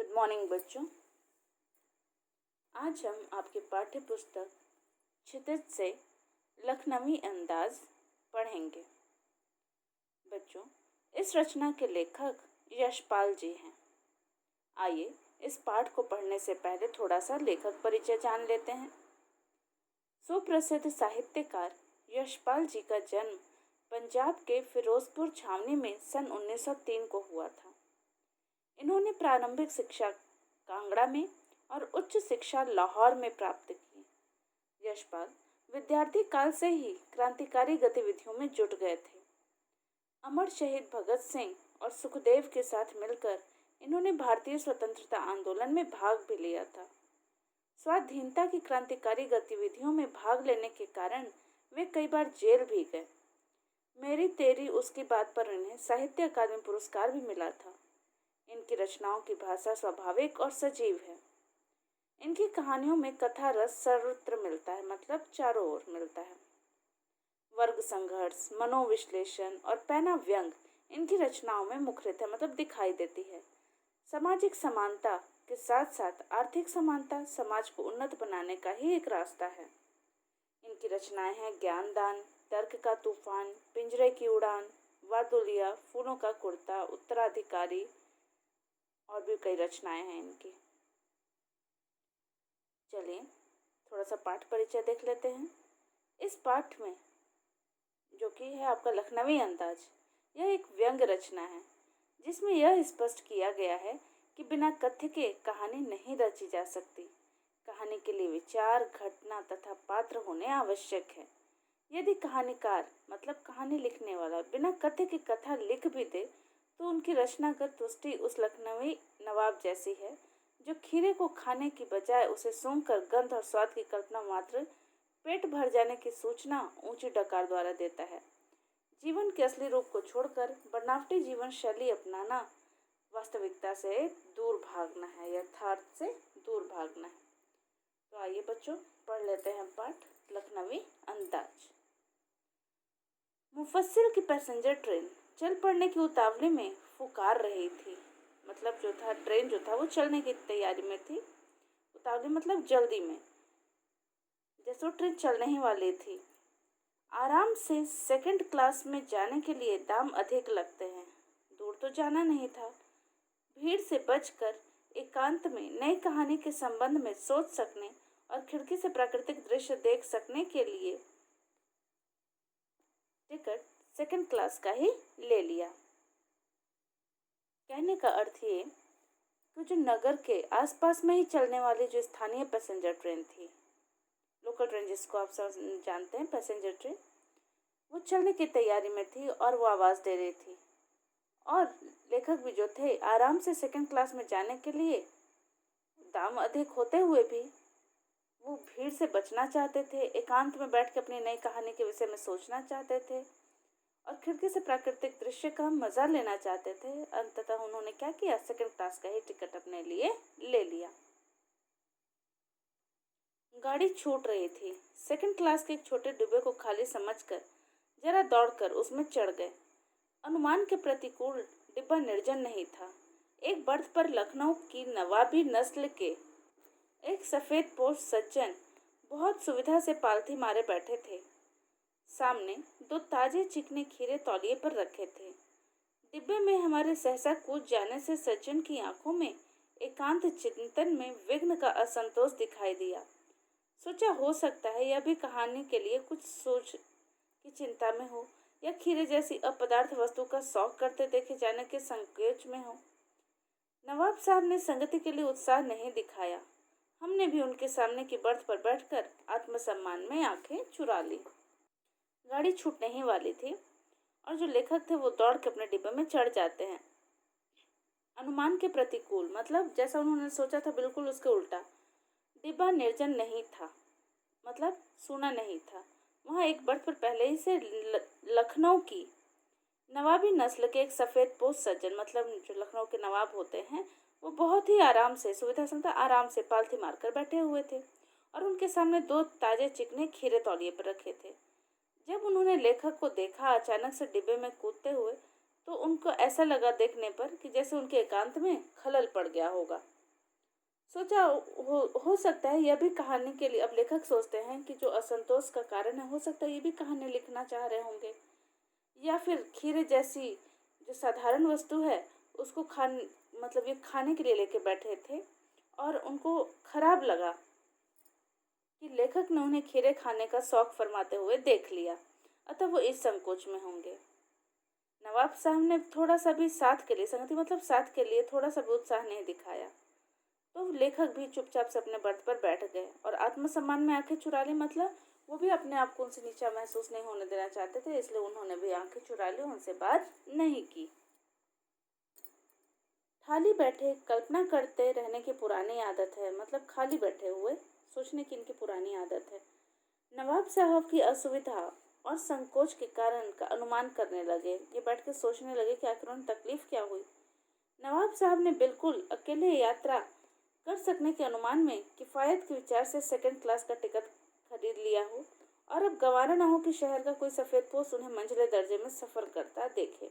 Good morning बच्चों। आज हम आपके पाठ्य पुस्तक क्षितिज से लखनवी अंदाज पढ़ेंगे। बच्चों, इस रचना के लेखक यशपाल जी हैं। आइए इस पाठ को पढ़ने से पहले थोड़ा सा लेखक परिचय जान लेते हैं। सुप्रसिद्ध साहित्यकार यशपाल जी का जन्म पंजाब के फिरोजपुर छावनी में सन 1903 को हुआ था। इन्होंने प्रारंभिक शिक्षा कांगड़ा में और उच्च शिक्षा लाहौर में प्राप्त की। यशपाल विद्यार्थी काल से ही क्रांतिकारी गतिविधियों में जुट गए थे। अमर शहीद भगत सिंह और सुखदेव के साथ मिलकर इन्होंने भारतीय स्वतंत्रता आंदोलन में भाग भी लिया था। स्वाधीनता की क्रांतिकारी गतिविधियों में भाग लेने के कारण वे कई बार जेल भी गए। मेरी तेरी उसकी बात पर इन्हें साहित्य अकादमी पुरस्कार भी मिला था। इनकी रचनाओं की भाषा स्वाभाविक और सजीव है। इनकी कहानियों में कथा रस सर्वत्र मिलता है, मतलब चारों ओर मिलता है। वर्ग संघर्ष, मनोविश्लेषण और पैना व्यंग इनकी रचनाओं में मुखरित है, मतलब दिखाई देती है। सामाजिक समानता के साथ साथ आर्थिक समानता समाज को उन्नत बनाने का ही एक रास्ता है। इनकी रचनाएं हैं ज्ञानदान, तर्क का तूफान, पिंजरे की उड़ान, वादुलिया, फूलों का कुर्ता, उत्तराधिकारी और भी कई रचनाएं हैं इनकी। चलिए थोड़ा सा पाठ परिचय देख लेते हैं। इस पाठ में जो कि है आपका लखनवी अंदाज, यह एक व्यंग्य रचना है जिसमें यह स्पष्ट किया गया है कि बिना कथ्य के कहानी नहीं रची जा सकती। कहानी के लिए विचार, घटना तथा पात्र होने आवश्यक है। यदि कहानीकार मतलब कहानी लिखने वाला बिना कथ्य की कथा लिख भी दे तो उनकी रचनागत तुष्टि उस लखनवी नवाब जैसी है जो खीरे को खाने की बजाय उसे सूंघकर गंध और स्वाद की कल्पना मात्र पेट भर जाने की सूचना ऊंची डकार द्वारा देता है। जीवन के असली रूप को छोड़कर बनावटी जीवन शैली अपनाना वास्तविकता से दूर भागना है, यथार्थ से दूर भागना है। तो आइए बच्चों पढ़ लेते हैं पाठ लखनवी अंदाज। मुफस्सिल की पैसेंजर ट्रेन चल पड़ने की उतावली में पुकार रही थी। मतलब जो था ट्रेन जो था वो चलने की तैयारी में थी। उतावली मतलब जल्दी में, जैसे वो ट्रेन चलने ही वाली थी। आराम से सेकंड क्लास में जाने के लिए दाम अधिक लगते हैं। दूर तो जाना नहीं था। भीड़ से बचकर एकांत में नई कहानी के संबंध में सोच सकने और खिड़की से प्राकृतिक दृश्य देख सकने के लिए टिकट सेकंड क्लास का ही ले लिया। कहने का अर्थ ये कि जो नगर के आसपास में ही चलने वाली जो स्थानीय पैसेंजर ट्रेन थी, लोकल ट्रेन जिसको आप सब जानते हैं पैसेंजर ट्रेन, वो चलने की तैयारी में थी और वो आवाज़ दे रही थी। और लेखक भी जो थे आराम से सेकंड क्लास में जाने के लिए दाम अधिक होते हुए भी वो भीड़ से बचना चाहते थे, एकांत में बैठ के अपनी नई कहानी के विषय में सोचना चाहते थे और खिड़की से प्राकृतिक दृश्य का मजा लेना चाहते थे। अंततः उन्होंने क्या किया, सेकंड क्लास का ही टिकट अपने लिए ले लिया। गाड़ी छूट रही थी। सेकंड क्लास के एक छोटे डिब्बे को खाली समझकर जरा दौड़कर उसमें चढ़ गए। अनुमान के प्रतिकूल डिब्बा निर्जन नहीं था। एक बर्थ पर लखनऊ की नवाबी नस्ल के एक सफेद पोश सज्जन बहुत सुविधा से पालथी मारे बैठे थे। सामने दो ताजे चिकने खीरे तौलिए पर रखे थे। डिब्बे में हमारे सहसा कूद जाने से सज्जन की आंखों में एकांत चिंतन में विघ्न का असंतोष दिखाई दिया। सोचा हो सकता है यह भी कहानी के लिए कुछ सोच की चिंता में हो या खीरे जैसी अपदार्थ वस्तु का शौक करते देखे जाने के संकोच में हो। नवाब साहब ने संगति के लिए उत्साह नहीं दिखाया। हमने भी उनके सामने की बर्थ पर बैठकर आत्मसम्मान में आंखें चुरा ली। गाड़ी छूटने ही वाली थी और जो लेखक थे वो दौड़ के अपने डिब्बे में चढ़ जाते हैं। अनुमान के प्रतिकूल मतलब जैसा उन्होंने सोचा था बिल्कुल उसके उल्टा। डिब्बा निर्जन नहीं था, मतलब सूना नहीं था। वहाँ एक बर्थ पर पहले ही से लखनऊ की नवाबी नस्ल के एक सफ़ेद पोश सज्जन, मतलब जो लखनऊ के नवाब होते हैं, वो बहुत ही आराम से सुविधा समझता आराम से पालथी मारकर बैठे हुए थे और उनके सामने दो ताजे चिकने खीरे तौलिए पर रखे थे। जब उन्होंने लेखक को देखा अचानक से डिब्बे में कूदते हुए तो उनको ऐसा लगा देखने पर कि जैसे उनके एकांत में खलल पड़ गया होगा। सोचा हो सकता है यह भी कहानी के लिए, अब लेखक सोचते हैं कि जो असंतोष का कारण है, हो सकता है ये भी कहानी लिखना चाह रहे होंगे, या फिर खीरे जैसी जो साधारण वस्तु है उसको मतलब ये खाने के लिए लेके बैठे थे और उनको खराब लगा कि लेखक ने उन्हें खीरे खाने का शौक फरमाते हुए देख लिया, अतः वो इस संकोच में होंगे। नवाब साहब ने थोड़ा सा भी साथ के लिए, संगति मतलब साथ के लिए थोड़ा सा भी उत्साह नहीं दिखाया, तो लेखक भी चुपचाप से अपने बर्थ पर बैठ गए और आत्मसम्मान में आंखें चुरा ली। मतलब वो भी अपने आप को उनसे नीचा महसूस नहीं होने देना चाहते थे, इसलिए उन्होंने भी आंखें चुरा ली, उनसे बात नहीं की। खाली बैठे कल्पना करते रहने की पुरानी आदत है, मतलब खाली बैठे हुए सोचने की इनकी पुरानी आदत है। नवाब साहब की असुविधा और संकोच के कारण का अनुमान करने लगे। ये बैठ के सोचने लगे कि आखिर उन्हें तकलीफ क्या हुई। नवाब साहब ने बिल्कुल अकेले यात्रा कर सकने के अनुमान में किफायत के विचार से सेकंड क्लास का टिकट खरीद लिया हो और अब गवारा ना हो कि शहर का कोई सफेद पोस्ट उन्हें मंझले दर्जे में सफर करता देखे।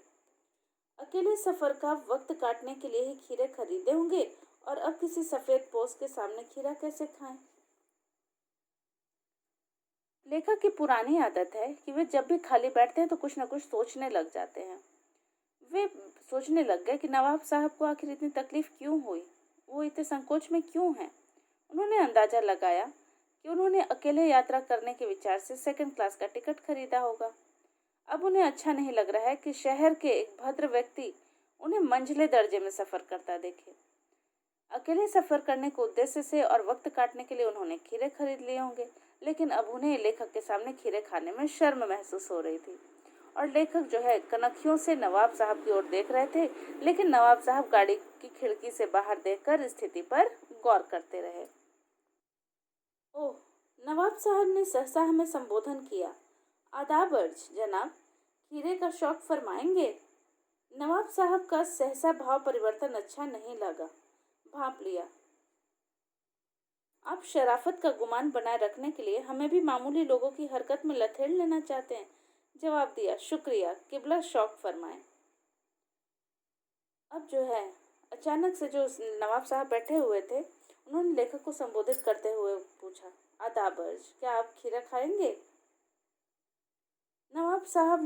अकेले सफर का वक्त काटने के लिए ही खीरे खरीदे होंगे और अब किसी सफेद पोस्ट के सामने खीरा कैसे खाएं। लेखक की पुरानी आदत है कि वे जब भी खाली बैठते हैं तो कुछ न कुछ सोचने लग जाते हैं। वे सोचने लग गए कि नवाब साहब को आखिर इतनी तकलीफ क्यों हुई, वो इतने संकोच में क्यों हैं। उन्होंने अंदाजा लगाया कि उन्होंने अकेले यात्रा करने के विचार से सेकंड क्लास का टिकट खरीदा होगा। अब उन्हें अच्छा नहीं लग रहा है कि शहर के एक भद्र व्यक्ति उन्हें मंझले दर्जे में सफर करता देखे। अकेले सफर करने के उद्देश्य से और वक्त काटने के लिए उन्होंने खीरे खरीद लिए होंगे, लेकिन अब उन्हें लेखक के सामने खीरे खाने में शर्म महसूस हो रही थी और लेखक जो है कनखियों से नवाब साहब की ओर देख रहे थे, लेकिन नवाब साहब गाड़ी की खिड़की से बाहर देखकर स्थिति पर गौर करते रहे। ओह, नवाब साहब ने सहसा हमें संबोधन किया। आदाब अर्ज जनाब, खीरे का शौक फरमाएंगे। नवाब साहब का सहसा भाव परिवर्तन अच्छा नहीं लगा। भाप लिया, आप शराफत का गुमान बनाए रखने के लिए हमें भी मामूली लोगों की हरकत में लथेड़ लेना चाहते हैं। जवाब दिया, शुक्रिया, किबला शौक फरमाए। अब जो है अचानक से जो नवाब साहब बैठे हुए थे उन्होंने लेखक को संबोधित करते हुए पूछा, आदाब अर्ज, क्या आप खीरा खाएंगे। नवाब साहब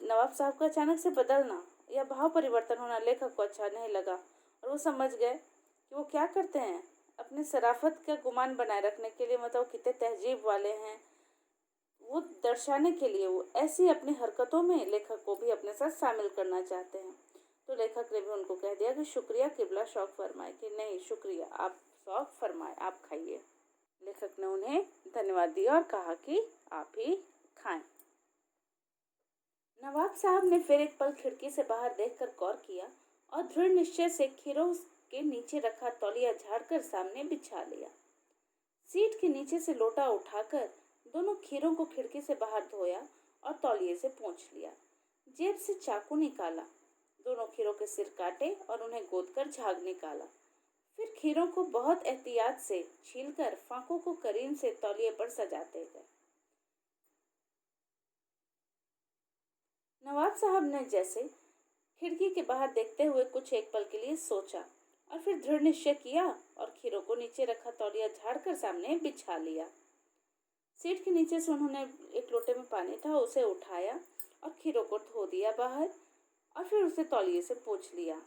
नवाब साहब का अचानक से बदलना या भाव परिवर्तन होना लेखक को अच्छा नहीं लगा और वो समझ गए कि वो क्या करते हैं। अपनी शराफत का गुमान बनाए रखने के लिए, मतलब कितने तहजीब वाले हैं, वो दर्शाने के लिए वो ऐसी अपनी हरकतों में लेखक को भी अपने साथ शामिल करना चाहते हैं। तो लेखक ने भी उनको कह दिया कि शुक्रिया, किबला शौक फरमाए, कि नहीं शुक्रिया, आप शौक फरमाए, आप खाइए। लेखक ने उन्हें धन्यवाद दिया और कहा कि आप ही खाएं। नवाब साहब ने फिर एक पल खिड़की से बाहर देखकर गौर किया और दृढ़ निश्चय से खीरों के नीचे रखा तौलिया झाड़कर सामने बिछा लिया। सीट के नीचे से लोटा उठाकर दोनों खीरों को खिड़की से बाहर धोया और तौलिए से पोंछ लिया। जेब से चाकू निकाला, दोनों खीरों के सिर काटे और उन्हें गोदकर झाग निकाला। फिर खीरों को बहुत एहतियात से छीलकर फांकों को करीन से तौलिए पर सजाते गए। नवाब साहब ने जैसे खिड़की के बाहर देखते हुए कुछ एक पल के लिए सोचा और फिर दृढ़ निश्चय किया और खीरों को नीचे रखा तौलिया झाड़कर सामने बिछा लिया। सीट के नीचे से उन्होंने एक लोटे में पानी था, उसे उठाया और खीरों को धो दिया बाहर और फिर उसे तौलिए से पोंछ लिया।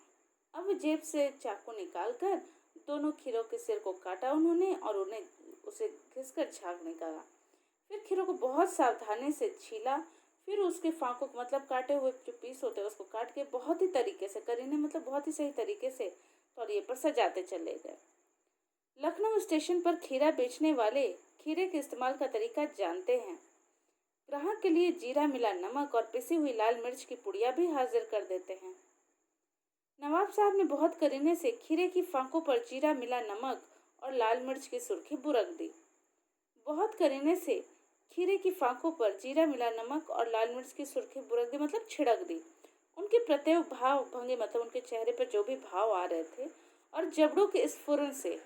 अब जेब से चाकू निकालकर दोनों खीरों के सिर को काटा उन्होंने और उन्हें उसे घिसकर झाग निकाला। फिर खीरों को बहुत सावधानी से छीला, फिर उसके फांकों को, मतलब काटे हुए जो पीस होते हैं उसको काट के बहुत ही तरीके से करीने, मतलब बहुत ही सही तरीके से तौलिए पर सजाते चले गए। लखनऊ स्टेशन पर खीरा बेचने वाले खीरे के इस्तेमाल का तरीका जानते हैं। ग्राहक के लिए जीरा मिला नमक और पिसी हुई लाल मिर्च की पुड़िया भी हाजिर कर देते हैं। नवाब साहब ने बहुत करीने से खीरे की फांकों पर जीरा मिला नमक और लाल मिर्च की सुर्खी बुरक दी। बहुत करीने से खीरे की फांकों पर जीरा मिला नमक और लाल मिर्च की सुर्खी बुरक दी, मतलब छिड़क दी। उनके प्रत्येक भाव भंगे, मतलब उनके चेहरे पर जो भी भाव आ रहे थे और जबड़ों के स्फुरन से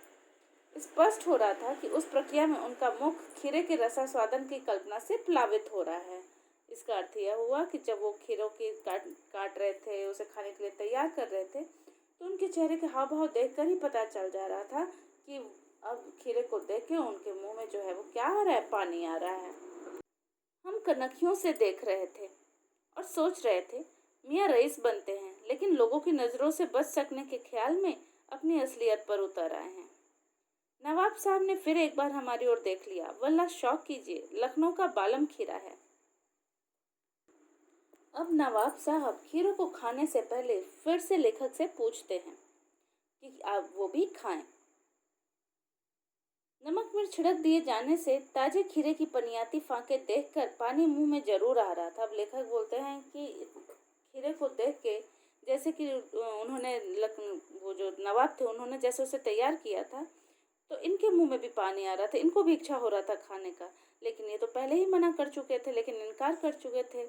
स्पष्ट हो रहा था कि उस प्रक्रिया में उनका मुख खीरे के रसास्वादन की कल्पना से प्लावित हो रहा है। इसका अर्थ यह हुआ कि जब वो खीरों की काट रहे थे, उसे खाने के लिए तैयार कर रहे थे, तो उनके चेहरे के हाव भाव देखकर ही पता चल जा रहा था कि अब खीरे को देख के उनके मुंह में जो है वो क्या आ रहा है, पानी आ रहा है। हम कनखियों से देख रहे थे और सोच रहे थे मियाँ रईस बनते हैं, लेकिन लोगों की नज़रों से बच सकने के ख्याल में अपनी असलियत पर उतर आए हैं। नवाब साहब ने फिर एक बार हमारी ओर देख लिया। वल्ला शौक कीजिए, लखनऊ का बालम खीरा है। अब नवाब साहब खीरों को खाने से पहले फिर से लेखक से पूछते हैं कि आप वो भी खाएं। नमक मिर्च छिड़क दिए जाने से ताजे खीरे की पनियाती फांके देखकर पानी मुंह में जरूर आ रहा था। अब लेखक बोलते हैं कि खीरे को देख के जैसे कि उन्होंने वो जो नवाब थे उन्होंने जैसे उसे तैयार किया था, तो इनके मुंह में भी पानी आ रहा था, इनको भी इच्छा हो रहा था खाने का। लेकिन ये तो पहले ही मना कर चुके थे, लेकिन इनकार कर चुके थे।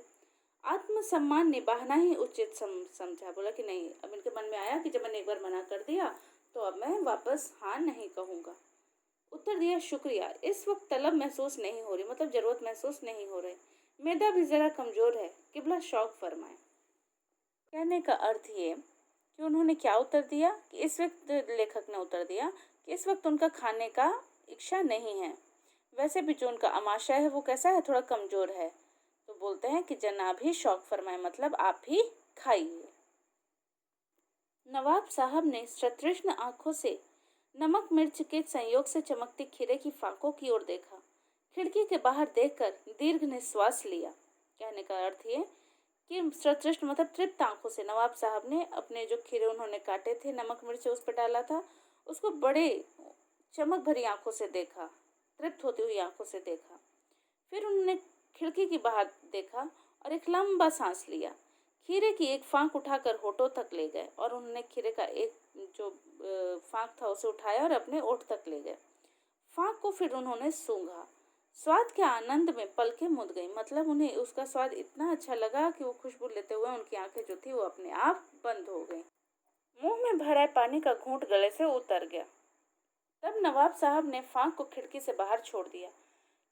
आत्मसम्मान निभाना ही उचित समझा। बोला कि नहीं, अब इनके मन में आया कि जब मैंने एक बार मना कर दिया तो अब मैं वापस हाँ नहीं कहूँगा। उत्तर दिया, शुक्रिया, इस वक्त तलब महसूस नहीं हो रही, मतलब जरूरत महसूस नहीं हो रही। मैदा भी जरा कमजोर है, किबला शौक फरमाए। कहने का अर्थ ये कि उन्होंने क्या उत्तर दिया कि इस वक्त, लेखक ने उत्तर दिया कि इस वक्त उनका खाने का इच्छा नहीं है। वैसे भी जो उनका आमाशय है वो कैसा है, थोड़ा कमजोर है। तो बोलते हैं कि जनाब ही शौक फरमाए, मतलब आप ही खाइए। नवाब साहब ने सतृष्ण आंखों से नमक मिर्च के संयोग से चमकती खीरे की फांकों की ओर देखा। खिड़की के बाहर देखकर दीर्घ निश्वास लिया। कहने का अर्थ ये कि सतृष्ण मतलब तृप्त आंखों से नवाब साहब ने अपने जो खीरे उन्होंने काटे थे, नमक मिर्च उस पर डाला था, उसको बड़े चमक भरी आंखों से देखा, तृप्त होती हुई आंखों से देखा। फिर उन्होंने खिड़की के बाहर देखा और एक लंबा सांस लिया। खीरे की एक फांक उठाकर होठों तक ले गए और उन्होंने खीरे का एक जो फांक था उसे उठाया और अपने ओठ तक ले गए। फांक को फिर उन्होंने सूंघा। स्वाद के आनंद में पलकें मुद गई, मतलब उन्हें उसका स्वाद इतना अच्छा लगा कि वो खुशबू लेते हुए उनकी आंखें जो थी वो अपने आप बंद हो गई। मुंह में भरा पानी का घूंट गले से उतर गया। तब नवाब साहब ने फांक को खिड़की से बाहर छोड़ दिया।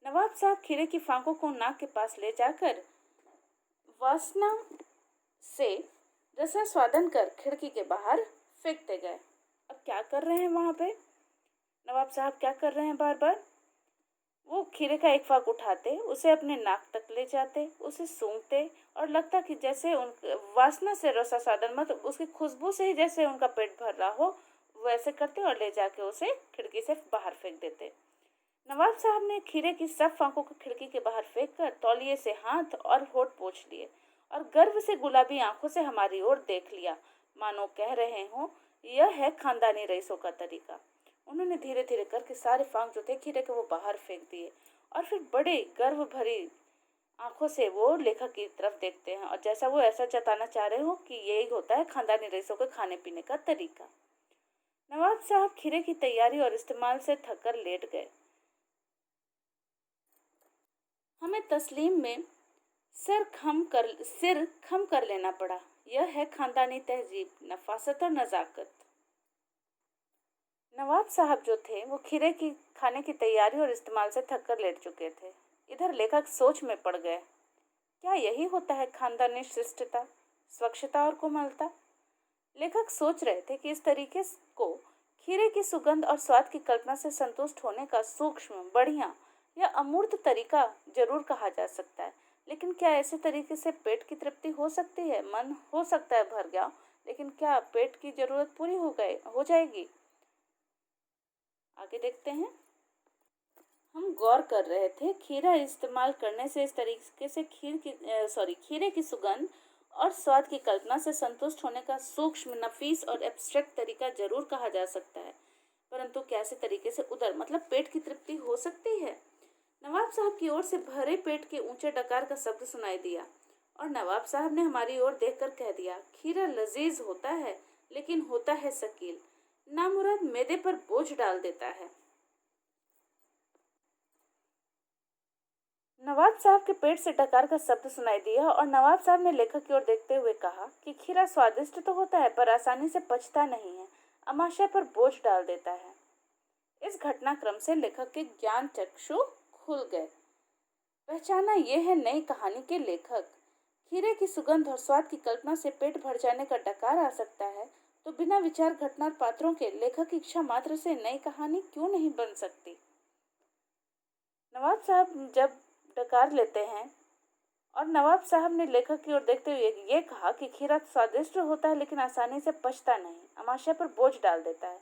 नवाब साहब खीरे की फांकों को नाक के पास ले जाकर वासना से रसा स्वादन कर खिड़की के बाहर फेंकते गए। अब क्या कर रहे हैं वहां पे नवाब साहब, क्या कर रहे हैं, बार बार वो खीरे का एक फाक उठाते, उसे अपने नाक तक ले जाते, उसे सूंघते और लगता कि जैसे उन वासना से रसा स्वादन, मतलब उसकी खुशबू से ही जैसे उनका पेट भर रहा हो, वैसे करते और ले जाके उसे खिड़की से बाहर फेंक देते। नवाब साहब ने खीरे की सब फांकों को खिड़की के बाहर फेंक कर तौलिए से हाथ और होठ पोंछ लिए और गर्व से गुलाबी आंखों से हमारी ओर देख लिया, मानो कह रहे हों यह है खानदानी रईसों का तरीका। उन्होंने धीरे धीरे करके सारे फांक जो थे खीरे के वो बाहर फेंक दिए और फिर बड़े गर्व भरी आंखों से वो लेखक की तरफ देखते हैं और जैसा वो ऐसा जताना चाह रहे हो कि यही होता है खानदानी रईसों के खाने पीने का तरीका। नवाब साहब खीरे की तैयारी और इस्तेमाल से थककर लेट गए। हमें तस्लीम में सिर खम कर लेना पड़ा। यह है खानदानी तहजीब, नफासत और नजाकत। नवाब साहब जो थे वो खीरे की खाने की तैयारी और इस्तेमाल से थक कर लेट चुके थे। इधर लेखक सोच में पड़ गए। क्या यही होता है खानदानी शिष्टता, स्वच्छता और कोमलता? लेखक सोच रहे थे कि इस तरीके को खीरे की सुगंध और स्वाद की कल्पना से संतुष्ट होने का सूक्ष्म, बढ़िया या अमूर्त तरीका जरूर कहा जा सकता है, लेकिन क्या ऐसे तरीके से पेट की तृप्ति हो सकती है? मन हो सकता है भर गया, लेकिन क्या पेट की जरूरत पूरी हो जाएगी? आगे देखते हैं। हम गौर कर रहे थे खीरा इस्तेमाल करने से इस तरीके से खीरे की सुगंध और स्वाद की कल्पना से संतुष्ट होने का सूक्ष्म, नफीस और एब्स्ट्रैक्ट तरीका जरूर कहा जा सकता है, परंतु कैसे तरीके से उदर मतलब पेट की तृप्ति हो सकती है? नवाब साहब की ओर से भरे पेट के ऊंचे डकार का शब्द सुनाई दिया और नवाब साहब ने हमारी ओर देखकर कह दिया, खीरा लजीज होता है लेकिन होता है शकील, नामुराद मैदे पर बोझ डाल देता है। नवाब साहब के पेट से डकार का शब्द सुनाई दिया और नवाब साहब ने लेखक की ओर देखते हुए कहा कि खीरा स्वादिष्ट तो होता है पर आसानी से पचता नहीं है, आमाशय पर बोझ डाल देता है। इस घटनाक्रम से लेखक के ज्ञान चक्षु खुल गए। पहचाना ये है नई कहानी के लेखक। खीरे की सुगंध और स्वाद की कल्पना से पेट भर जाने का डकार आ सकता है, तो बिना विचार घटना और पात्रों के लेखक की इच्छा मात्र से नई कहानी क्यों नहीं बन सकती। नवाब साहब जब डकार लेते हैं और नवाब साहब ने लेखक की ओर देखते हुए ये कहा कि खीरा स्वादिष्ट होता है लेकिन आसानी से पचता नहीं, आमाशय पर बोझ डाल देता है।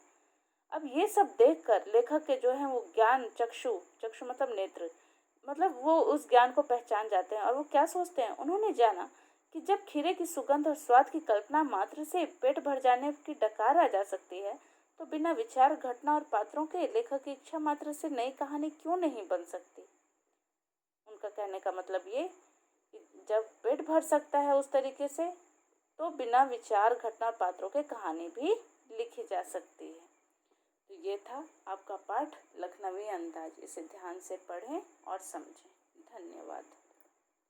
अब ये सब देखकर लेखक के जो है वो ज्ञान चक्षु चक्षु मतलब नेत्र, मतलब वो उस ज्ञान को पहचान जाते हैं और वो क्या सोचते हैं। उन्होंने जाना कि जब खीरे की सुगंध और स्वाद की कल्पना मात्र से पेट भर जाने की डकार आ जा सकती है, तो बिना विचार घटना और पात्रों के लेखक की इच्छा मात्र से नई कहानी क्यों नहीं बन सकती। उनका कहने का मतलब ये कि जब पेट भर सकता है उस तरीके से, तो बिना विचार घटना और पात्रों के कहानी भी लिखी जा सकती है। तो ये था आपका पाठ लखनवी अंदाज। इसे ध्यान से पढ़ें और समझें। धन्यवाद।